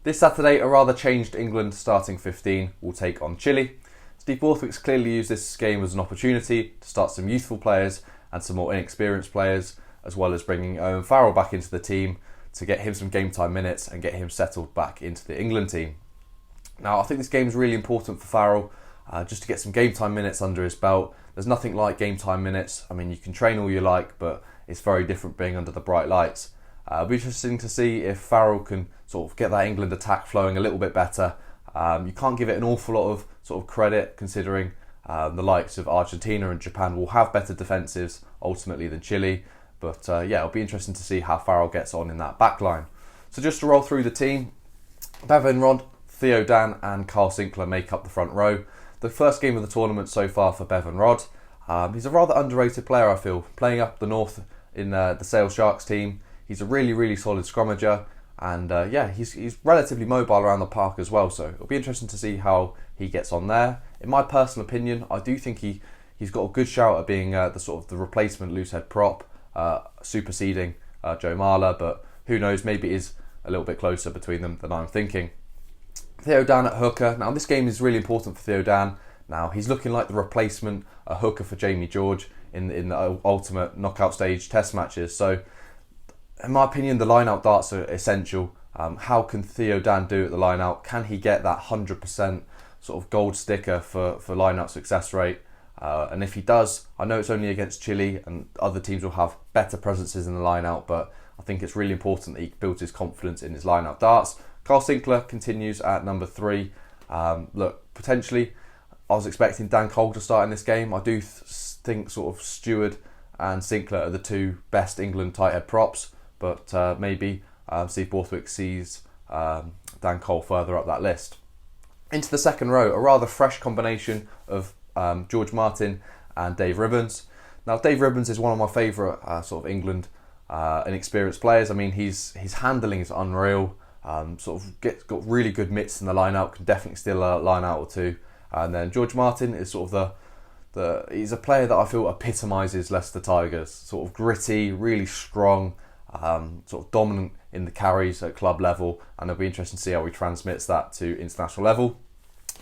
This Saturday, a rather changed England starting 15 will take on Chile. Steve Borthwick's clearly used this game as an opportunity to start some youthful players and some more inexperienced players, as well as bringing Owen Farrell back into the team to get him some game time minutes and get him settled back into the England team. Now, I think this game is really important for Farrell, just to get some game time minutes under his belt. There's nothing like game time minutes. I mean, you can train all you like, but it's very different being under the bright lights. It'll be interesting to see if Farrell can sort of get that England attack flowing a little bit better. You can't give it an awful lot of sort of credit, considering the likes of Argentina and Japan will have better defensives ultimately than Chile. But yeah, it'll be interesting to see how Farrell gets on in that back line. So just to roll through the team, Bevan Rod, Theo Dan and Carl Sinclair make up the front row. The first game of the tournament so far for Bevan Rod. He's a rather underrated player, I feel, playing up the north in the Sale Sharks team. He's a really solid scrummager, and yeah, he's relatively mobile around the park as well, so it'll be interesting to see how he gets on there. In my personal opinion, I do think he's got a good shout at being the replacement loosehead prop, superseding Joe Marler, but who knows, maybe it is a little bit closer between them than I'm thinking. Theo Dan at hooker. Now this game is really important for Theo Dan. Now he's looking like the replacement hooker for Jamie George in the ultimate knockout stage test matches. So in my opinion, the line-out darts are essential. How can Theo Dan do at the line-out? Can he get that 100% sort of gold sticker for line-out success rate? And if he does, I know it's only against Chile and other teams will have better presences in the line-out, but I think it's really important that he builds his confidence in his line-out darts. Carl Sinclair continues at number 3. Look, potentially, I was expecting Dan Cole to start in this game. I do think sort of Stewart and Sinclair are the two best England tight head props, but maybe Steve Borthwick sees Dan Cole further up that list. Into the second row, a rather fresh combination of George Martin and Dave Ribbons. Now, Dave Ribbons is one of my favourite sort of England inexperienced players. I mean, his handling is unreal. Got really good mitts in the line-out, can definitely steal a line-out or two. And then George Martin is sort of he's a player that I feel epitomises Leicester Tigers. Sort of gritty, really strong, sort of dominant in the carries at club level, and it'll be interesting to see how he transmits that to international level.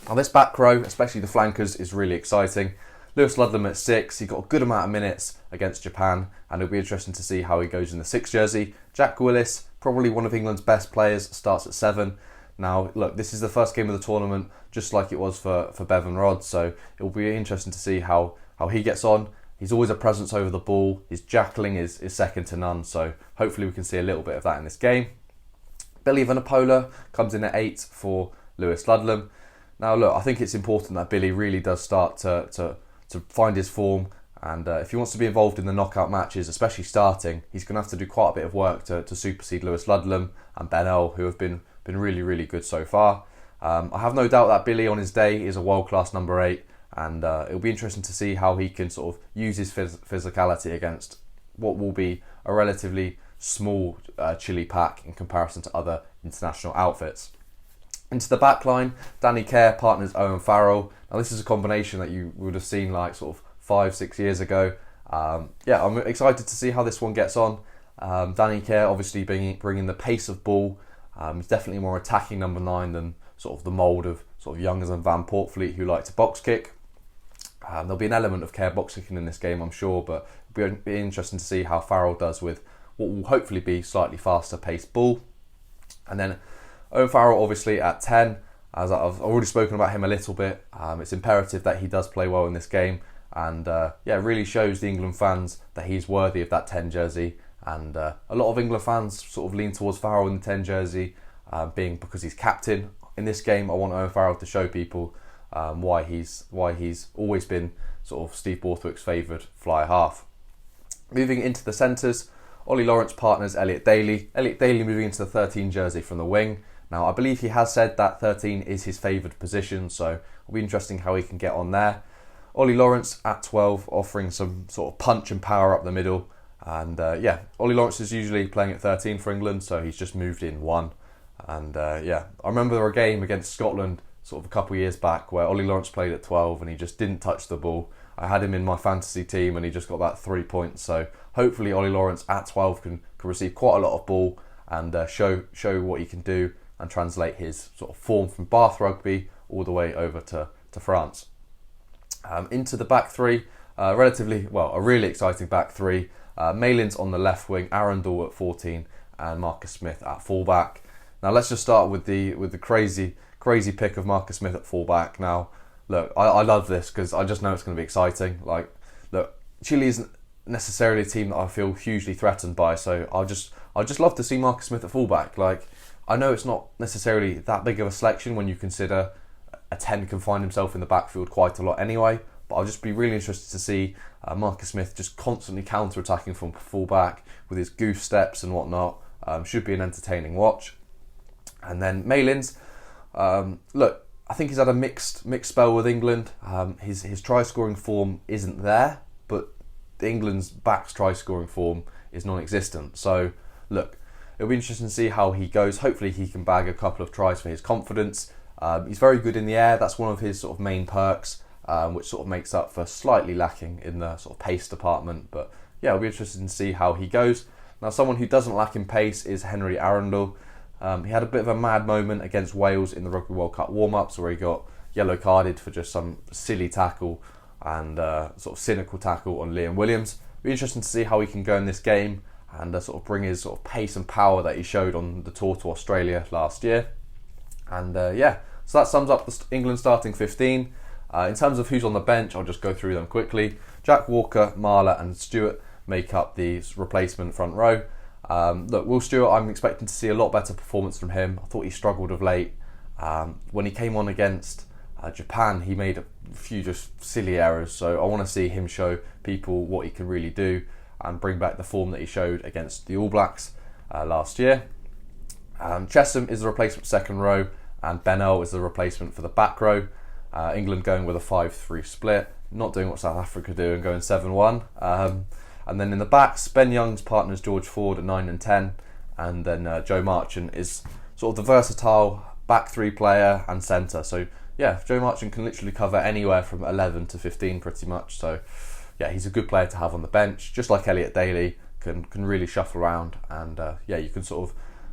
Now this back row, especially the flankers, is really exciting. Lewis Ludlam at 6, he got a good amount of minutes against Japan, and it'll be interesting to see how he goes in the 6 jersey. Jack Willis, probably one of England's best players, starts at 7. Now, look, this is the first game of the tournament, just like it was for Bevan Rod, so it will be interesting to see how he gets on. He's always a presence over the ball. His jackling is second to none, so hopefully we can see a little bit of that in this game. Billy Vanapola comes in at 8 for Lewis Ludlam. Now, look, I think it's important that Billy really does start to find his form, and if he wants to be involved in the knockout matches, especially starting, he's going to have to do quite a bit of work to supersede Lewis Ludlam and Ben Earl, who have been really good so far. I have no doubt that Billy on his day is a world-class number 8, and it'll be interesting to see how he can sort of use his physicality against what will be a relatively small Chile pack in comparison to other international outfits. Into the back line, Danny Kerr partners Owen Farrell. Now this is a combination that you would have seen like sort of 5-6 years ago. Yeah, I'm excited to see how this one gets on. Danny Kerr obviously bringing the pace of ball. He's definitely more attacking number 9 than sort of the mould of sort of Youngers and Van Portfleet, who like to box kick. There'll be an element of Kerr box kicking in this game, I'm sure, but it'll be interesting to see how Farrell does with what will hopefully be slightly faster paced ball. And then Owen Farrell obviously at 10, as I've already spoken about him a little bit. It's imperative that he does play well in this game, and yeah, it really shows the England fans that he's worthy of that 10 jersey. And a lot of England fans sort of lean towards Farrell in the 10 jersey, being because he's captain. In this game, I want Owen Farrell to show people why he's always been sort of Steve Borthwick's favoured fly half. Moving into the centres, Ollie Lawrence partners Elliot Daly. Elliot Daly moving into the 13 jersey from the wing. Now, I believe he has said that 13 is his favoured position, so it'll be interesting how he can get on there. Ollie Lawrence at 12, offering some sort of punch and power up the middle. And yeah, Ollie Lawrence is usually playing at 13 for England, so he's just moved in 1. And yeah, I remember a game against Scotland sort of a couple of years back where Ollie Lawrence played at 12 and he just didn't touch the ball. I had him in my fantasy team and he just got that 3 points. So hopefully Ollie Lawrence at 12 can receive quite a lot of ball and show what he can do and translate his sort of form from Bath rugby all the way over to France. Into the back three, a really exciting back three. Malin's on the left wing, Arundel at 14, and Marcus Smith at fullback. Now let's just start with the crazy pick of Marcus Smith at fullback. Now, look, I love this because I just know it's going to be exciting. Like, look, Chile isn't necessarily a team that I feel hugely threatened by, so I'll just love to see Marcus Smith at fullback. Like, I know it's not necessarily that big of a selection when you consider a 10 can find himself in the backfield quite a lot anyway, but I'll just be really interested to see Marcus Smith just constantly counter-attacking from fullback with his goof steps and whatnot. Should be an entertaining watch. And then Malins, look, I think he's had a mixed spell with England. His try-scoring form isn't there, but England's back's try-scoring form is non-existent. So, look, it'll be interesting to see how he goes. Hopefully he can bag a couple of tries for his confidence. He's very good in the air. That's one of his sort of main perks, which sort of makes up for slightly lacking in the sort of pace department. But yeah, it'll be interesting to see how he goes. Now, someone who doesn't lack in pace is Henry Arundel. He had a bit of a mad moment against Wales in the Rugby World Cup warm-ups where he got yellow carded for just some silly tackle and sort of cynical tackle on Liam Williams. It'll be interesting to see how he can go in this game and sort of bring his sort of pace and power that he showed on the tour to Australia last year. And so that sums up the England starting 15. In terms of who's on the bench, I'll just go through them quickly. Jack Walker, Marler and Stewart make up the replacement front row. Look, Will Stewart, I'm expecting to see a lot better performance from him. I thought he struggled of late. When he came on against Japan, he made a few just silly errors, so I want to see him show people what he can really do and bring back the form that he showed against the All Blacks last year. Chesham is the replacement second row, and Bennell is the replacement for the back row. England going with a 5-3 split, not doing what South Africa do and going 7-1. And then in the backs, Ben Young's partners George Ford at 9 and 10, and then Joe Marchant is sort of the versatile back three player and centre. So yeah, Joe Marchant can literally cover anywhere from 11 to 15 pretty much. So yeah, he's a good player to have on the bench, just like Elliot Daly can really shuffle around, and you can sort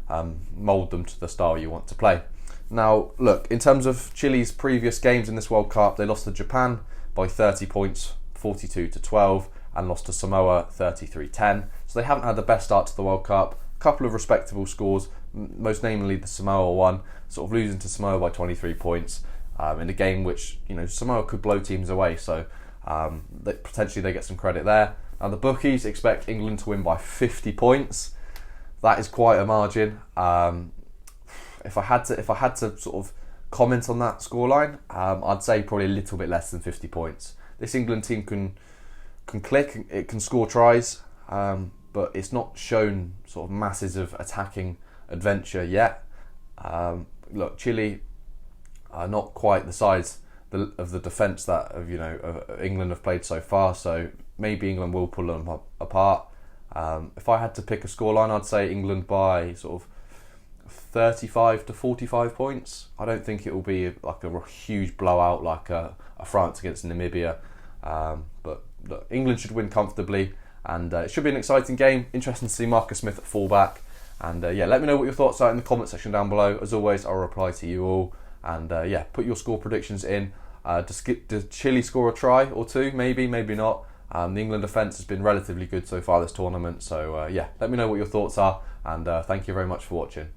of mould them to the style you want to play. Now, look, in terms of Chile's previous games in this World Cup, they lost to Japan by 30 points, 42-12, and lost to Samoa 33-10. So they haven't had the best start to the World Cup. A couple of respectable scores, most namely the Samoa one, sort of losing to Samoa by 23 points in a game which, Samoa could blow teams away. So potentially they get some credit there. Now the bookies expect England to win by 50 points. That is quite a margin. If I had to sort of comment on that scoreline, I'd say probably a little bit less than 50 points. This England team can click, it can score tries, but it's not shown sort of masses of attacking adventure yet. Look, Chile are not quite the size of the defence that of England have played so far, so maybe England will pull them apart. If I had to pick a scoreline, I'd say England by sort of 35 to 45 points. I don't think it will be like a huge blowout like a France against Namibia, but look, England should win comfortably, and it should be an exciting game. Interesting to see Marcus Smith at fullback, and let me know what your thoughts are in the comment section down below. As always, I'll reply to you all, and put your score predictions in. Does Chile score a try or two? Maybe not. The England defence has been relatively good so far this tournament, so let me know what your thoughts are, and thank you very much for watching.